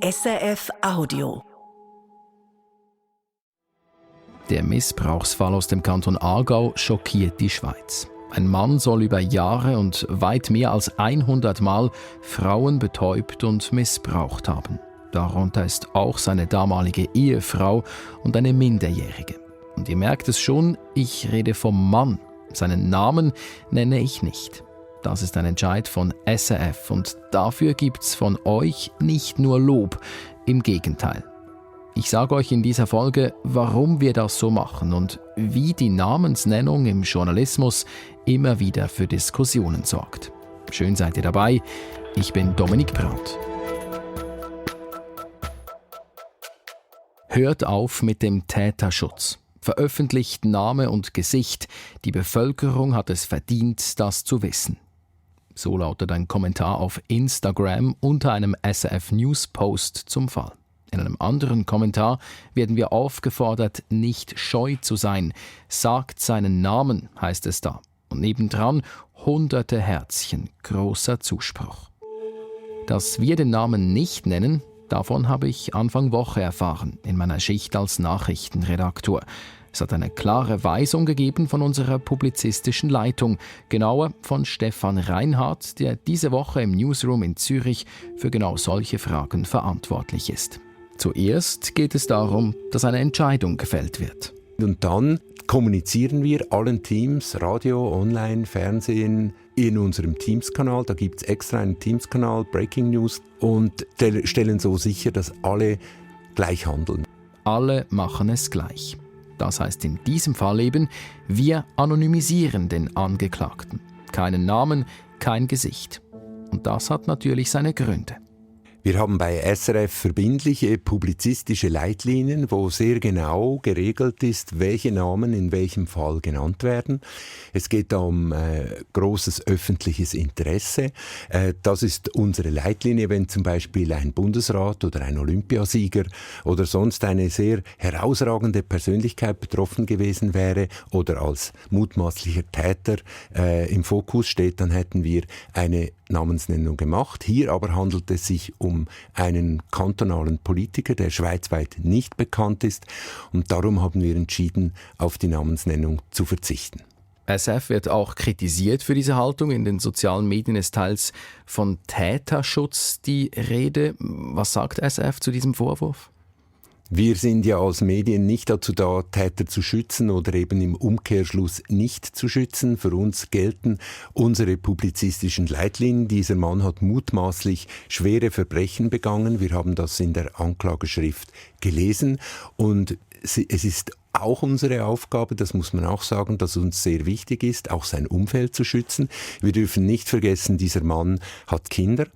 SRF Audio. Der Missbrauchsfall aus dem Kanton Aargau schockiert die Schweiz. Ein Mann soll über Jahre und weit mehr als 100 Mal Frauen betäubt und missbraucht haben. Darunter ist auch seine damalige Ehefrau und eine Minderjährige. Und ihr merkt es schon, ich rede vom Mann. Seinen Namen nenne ich nicht. Das ist ein Entscheid von SRF und dafür gibt's von euch nicht nur Lob, im Gegenteil. Ich sage euch in dieser Folge, warum wir das so machen und wie die Namensnennung im Journalismus immer wieder für Diskussionen sorgt. Schön seid ihr dabei, ich bin Dominik Brandt. Hört auf mit dem Täterschutz. Veröffentlicht Name und Gesicht. Die Bevölkerung hat es verdient, das zu wissen. So lautet ein Kommentar auf Instagram unter einem SRF News Post zum Fall. In einem anderen Kommentar werden wir aufgefordert, nicht scheu zu sein. Sagt seinen Namen, heißt es da. Und nebendran hunderte Herzchen, großer Zuspruch. Dass wir den Namen nicht nennen, davon habe ich Anfang Woche erfahren, in meiner Schicht als Nachrichtenredaktor. Es hat eine klare Weisung gegeben von unserer publizistischen Leitung, genauer von Stefan Reinhardt, der diese Woche im Newsroom in Zürich für genau solche Fragen verantwortlich ist. Zuerst geht es darum, dass eine Entscheidung gefällt wird. Und dann kommunizieren wir allen Teams, Radio, Online, Fernsehen, in unserem Teams-Kanal. Da gibt es extra einen Teams-Kanal, Breaking News, und stellen so sicher, dass alle gleich handeln. Alle machen es gleich. Das heißt in diesem Fall eben, wir anonymisieren den Angeklagten. Keinen Namen, kein Gesicht. Und das hat natürlich seine Gründe. Wir haben bei SRF verbindliche publizistische Leitlinien, wo sehr genau geregelt ist, welche Namen in welchem Fall genannt werden. Es geht da um großes öffentliches Interesse. Das ist unsere Leitlinie, wenn zum Beispiel ein Bundesrat oder ein Olympiasieger oder sonst eine sehr herausragende Persönlichkeit betroffen gewesen wäre oder als mutmaßlicher Täter im Fokus steht, dann hätten wir eine Namensnennung gemacht. Hier aber handelt es sich um einen kantonalen Politiker, der schweizweit nicht bekannt ist, und darum haben wir entschieden, auf die Namensnennung zu verzichten. SRF wird auch kritisiert für diese Haltung. In den sozialen Medien ist teils von Täterschutz die Rede. Was sagt SRF zu diesem Vorwurf? Wir sind ja als Medien nicht dazu da, Täter zu schützen oder eben im Umkehrschluss nicht zu schützen. Für uns gelten unsere publizistischen Leitlinien. Dieser Mann hat mutmaßlich schwere Verbrechen begangen. Wir haben das in der Anklageschrift gelesen. Und es ist auch unsere Aufgabe, das muss man auch sagen, dass uns sehr wichtig ist, auch sein Umfeld zu schützen. Wir dürfen nicht vergessen, dieser Mann hat Kinder,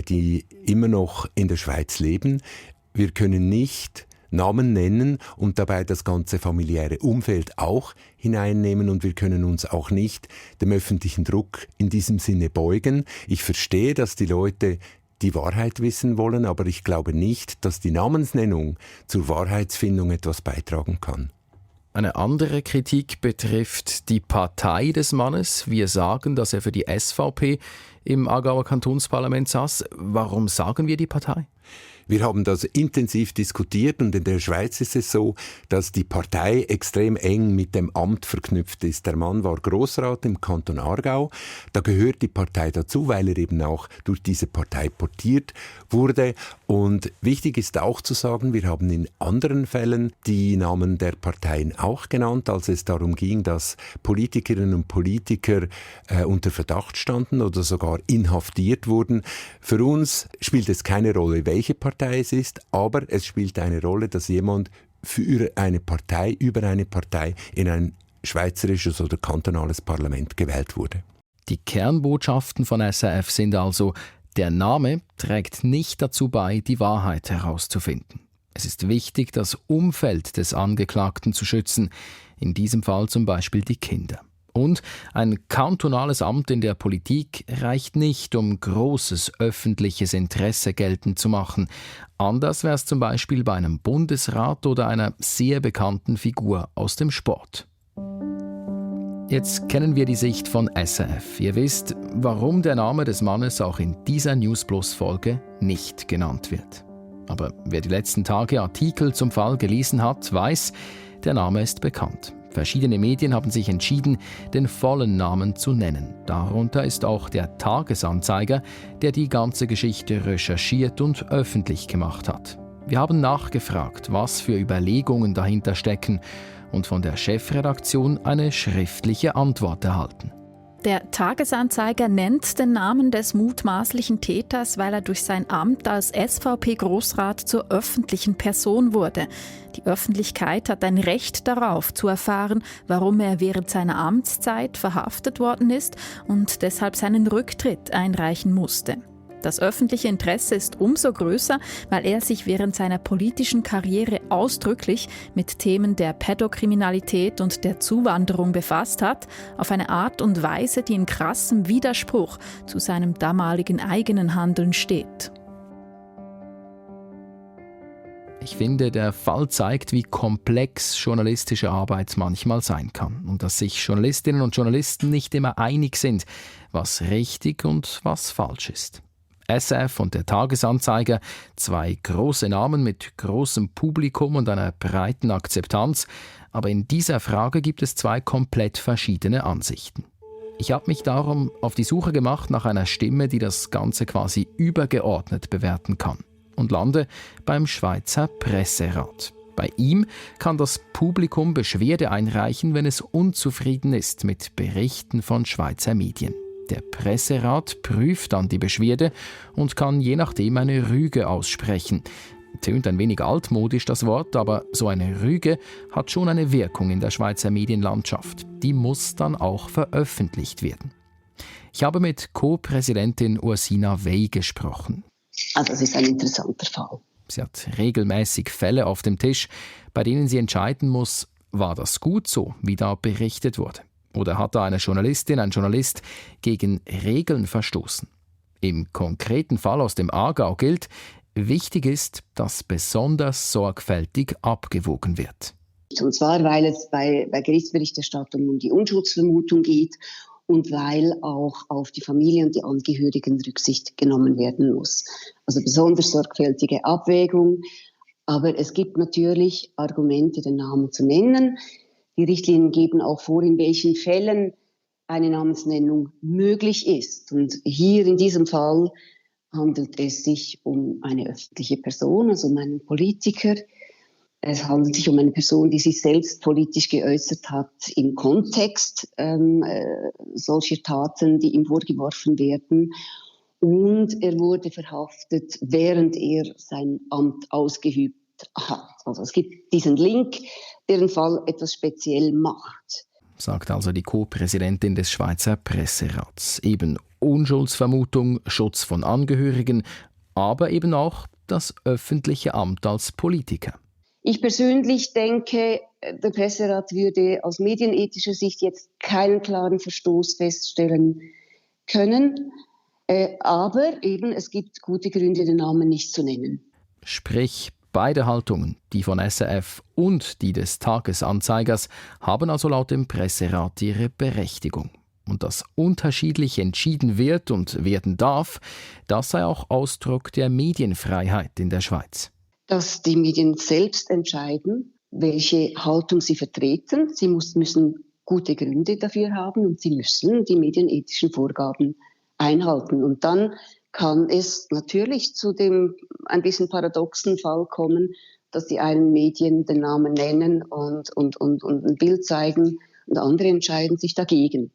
die immer noch in der Schweiz leben. Wir können nicht Namen nennen und dabei das ganze familiäre Umfeld auch hineinnehmen, und wir können uns auch nicht dem öffentlichen Druck in diesem Sinne beugen. Ich verstehe, dass die Leute die Wahrheit wissen wollen, aber ich glaube nicht, dass die Namensnennung zur Wahrheitsfindung etwas beitragen kann. Eine andere Kritik betrifft die Partei des Mannes. Wir sagen, dass er für die SVP im Aargauer Kantonsparlament saß. Warum sagen wir die Partei? Wir haben das intensiv diskutiert, und in der Schweiz ist es so, dass die Partei extrem eng mit dem Amt verknüpft ist. Der Mann war Grossrat im Kanton Aargau. Da gehört die Partei dazu, weil er eben auch durch diese Partei portiert wurde. Und wichtig ist auch zu sagen, wir haben in anderen Fällen die Namen der Parteien auch genannt, als es darum ging, dass Politikerinnen und Politiker unter Verdacht standen oder sogar inhaftiert wurden. Für uns spielt es keine Rolle, welche Partei es ist, aber es spielt eine Rolle, dass jemand für eine Partei, über eine Partei in ein schweizerisches oder kantonales Parlament gewählt wurde. Die Kernbotschaften von SRF sind also: Der Name trägt nicht dazu bei, die Wahrheit herauszufinden. Es ist wichtig, das Umfeld des Angeklagten zu schützen, in diesem Fall zum Beispiel die Kinder. Und ein kantonales Amt in der Politik reicht nicht, um großes öffentliches Interesse geltend zu machen. Anders wäre es zum Beispiel bei einem Bundesrat oder einer sehr bekannten Figur aus dem Sport. Jetzt kennen wir die Sicht von SRF. Ihr wisst, warum der Name des Mannes auch in dieser News Plus Folge nicht genannt wird. Aber wer die letzten Tage Artikel zum Fall gelesen hat, weiß, der Name ist bekannt. Verschiedene Medien haben sich entschieden, den vollen Namen zu nennen. Darunter ist auch der Tages-Anzeiger, der die ganze Geschichte recherchiert und öffentlich gemacht hat. Wir haben nachgefragt, was für Überlegungen dahinter stecken und von der Chefredaktion eine schriftliche Antwort erhalten. Der Tagesanzeiger nennt den Namen des mutmaßlichen Täters, weil er durch sein Amt als SVP-Großrat zur öffentlichen Person wurde. Die Öffentlichkeit hat ein Recht darauf, zu erfahren, warum er während seiner Amtszeit verhaftet worden ist und deshalb seinen Rücktritt einreichen musste. Das öffentliche Interesse ist umso größer, weil er sich während seiner politischen Karriere ausdrücklich mit Themen der Pädokriminalität und der Zuwanderung befasst hat, auf eine Art und Weise, die in krassem Widerspruch zu seinem damaligen eigenen Handeln steht. Ich finde, der Fall zeigt, wie komplex journalistische Arbeit manchmal sein kann und dass sich Journalistinnen und Journalisten nicht immer einig sind, was richtig und was falsch ist. SRF und der Tagesanzeiger, zwei große Namen mit großem Publikum und einer breiten Akzeptanz, aber in dieser Frage gibt es zwei komplett verschiedene Ansichten. Ich habe mich darum auf die Suche gemacht nach einer Stimme, die das Ganze quasi übergeordnet bewerten kann und lande beim Schweizer Presserat. Bei ihm kann das Publikum Beschwerde einreichen, wenn es unzufrieden ist mit Berichten von Schweizer Medien. Der Presserat prüft dann die Beschwerde und kann je nachdem eine Rüge aussprechen. Tönt ein wenig altmodisch das Wort, aber so eine Rüge hat schon eine Wirkung in der Schweizer Medienlandschaft. Die muss dann auch veröffentlicht werden. Ich habe mit Co-Präsidentin Ursina Wey gesprochen. Also es ist ein interessanter Fall. Sie hat regelmäßig Fälle auf dem Tisch, bei denen sie entscheiden muss, war das gut so, wie da berichtet wurde? Oder hat da eine Journalistin, ein Journalist gegen Regeln verstoßen? Im konkreten Fall aus dem Aargau gilt, wichtig ist, dass besonders sorgfältig abgewogen wird. Und zwar, weil es bei Gerichtsberichterstattung um die Unschuldsvermutung geht und weil auch auf die Familie und die Angehörigen Rücksicht genommen werden muss. Also besonders sorgfältige Abwägung. Aber es gibt natürlich Argumente, den Namen zu nennen. Die Richtlinien geben auch vor, in welchen Fällen eine Namensnennung möglich ist. Und hier in diesem Fall handelt es sich um eine öffentliche Person, also um einen Politiker. Es handelt sich um eine Person, die sich selbst politisch geäußert hat im Kontext solcher Taten, die ihm vorgeworfen werden. Und er wurde verhaftet, während er sein Amt ausgeübt hat. Also es gibt diesen Link, der den Fall etwas speziell macht. Sagt also die Co-Präsidentin des Schweizer Presserats. Eben Unschuldsvermutung, Schutz von Angehörigen, aber eben auch das öffentliche Amt als Politiker. Ich persönlich denke, der Presserat würde aus medienethischer Sicht jetzt keinen klaren Verstoß feststellen können. Aber eben, es gibt gute Gründe, den Namen nicht zu nennen. Sprich, beide Haltungen, die von SRF und die des Tagesanzeigers, haben also laut dem Presserat ihre Berechtigung. Und dass unterschiedlich entschieden wird und werden darf, das sei auch Ausdruck der Medienfreiheit in der Schweiz. Dass die Medien selbst entscheiden, welche Haltung sie vertreten. Sie müssen gute Gründe dafür haben und sie müssen die medienethischen Vorgaben einhalten. Und dann kann es natürlich zu dem ein bisschen paradoxen Fall kommen, dass die einen Medien den Namen nennen und ein Bild zeigen und andere entscheiden sich dagegen.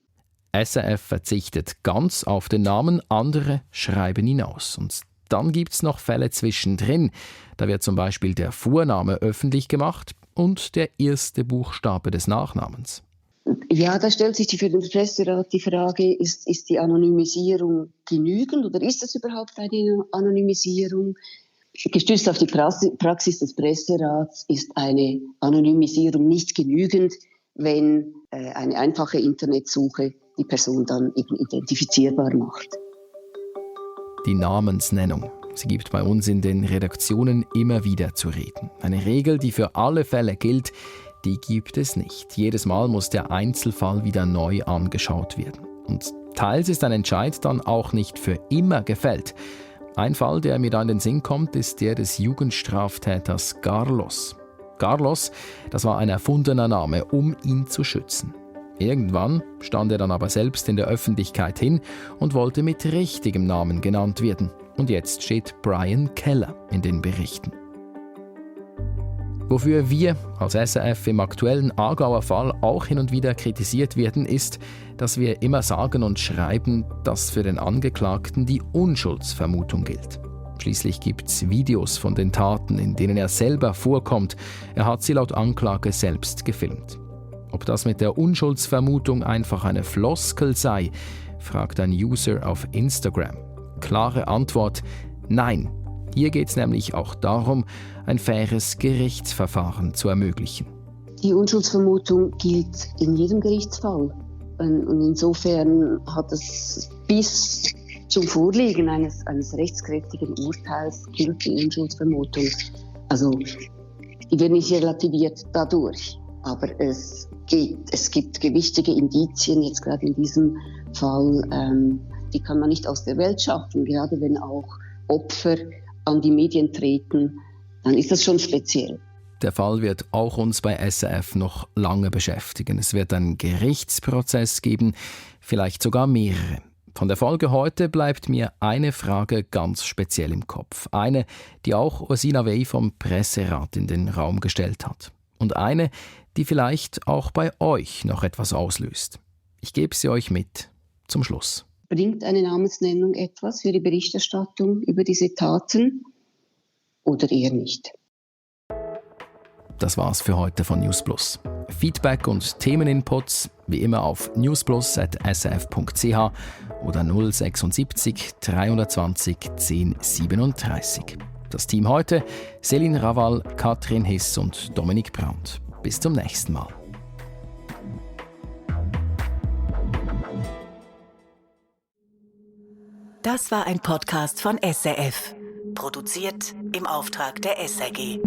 SRF verzichtet ganz auf den Namen, andere schreiben ihn aus. Und dann gibt es noch Fälle zwischendrin. Da wird zum Beispiel der Vorname öffentlich gemacht und der erste Buchstabe des Nachnamens. Ja, da stellt sich für den Presserat die Frage, ist die Anonymisierung genügend oder ist es überhaupt eine Anonymisierung? Gestützt auf die Praxis des Presserats ist eine Anonymisierung nicht genügend, wenn eine einfache Internetsuche die Person dann eben identifizierbar macht. Die Namensnennung. Sie gibt bei uns in den Redaktionen immer wieder zu reden. Eine Regel, die für alle Fälle gilt, die gibt es nicht. Jedes Mal muss der Einzelfall wieder neu angeschaut werden. Und teils ist ein Entscheid dann auch nicht für immer gefällt. Ein Fall, der mir da in den Sinn kommt, ist der des Jugendstraftäters Carlos. Carlos, das war ein erfundener Name, um ihn zu schützen. Irgendwann stand er dann aber selbst in der Öffentlichkeit hin und wollte mit richtigem Namen genannt werden. Und jetzt steht Brian Keller in den Berichten. Wofür wir als SRF im aktuellen Aargauer Fall auch hin und wieder kritisiert werden, ist, dass wir immer sagen und schreiben, dass für den Angeklagten die Unschuldsvermutung gilt. Schließlich gibt es Videos von den Taten, in denen er selber vorkommt. Er hat sie laut Anklage selbst gefilmt. Ob das mit der Unschuldsvermutung einfach eine Floskel sei, fragt ein User auf Instagram. Klare Antwort: Nein. Hier geht es nämlich auch darum, ein faires Gerichtsverfahren zu ermöglichen. Die Unschuldsvermutung gilt in jedem Gerichtsfall. Und insofern hat es bis zum Vorliegen eines rechtskräftigen Urteils gilt die Unschuldsvermutung. Also die wird nicht relativiert dadurch. Aber es gibt gewichtige Indizien, jetzt gerade in diesem Fall, die kann man nicht aus der Welt schaffen. Gerade wenn auch Opfer an die Medien treten, dann ist das schon speziell. Der Fall wird auch uns bei SRF noch lange beschäftigen. Es wird einen Gerichtsprozess geben, vielleicht sogar mehrere. Von der Folge heute bleibt mir eine Frage ganz speziell im Kopf. Eine, die auch Ursina Wey vom Presserat in den Raum gestellt hat. Und eine, die vielleicht auch bei euch noch etwas auslöst. Ich gebe sie euch mit zum Schluss. Bringt eine Namensnennung etwas für die Berichterstattung über diese Taten oder eher nicht? Das war's für heute von Newsplus. Feedback und Themeninputs wie immer auf newsplus@srf.ch oder 076 320 1037. Das Team heute: Selin Rawal, Katrin Hiss und Dominik Brandt. Bis zum nächsten Mal. Das war ein Podcast von SRF, produziert im Auftrag der SRG.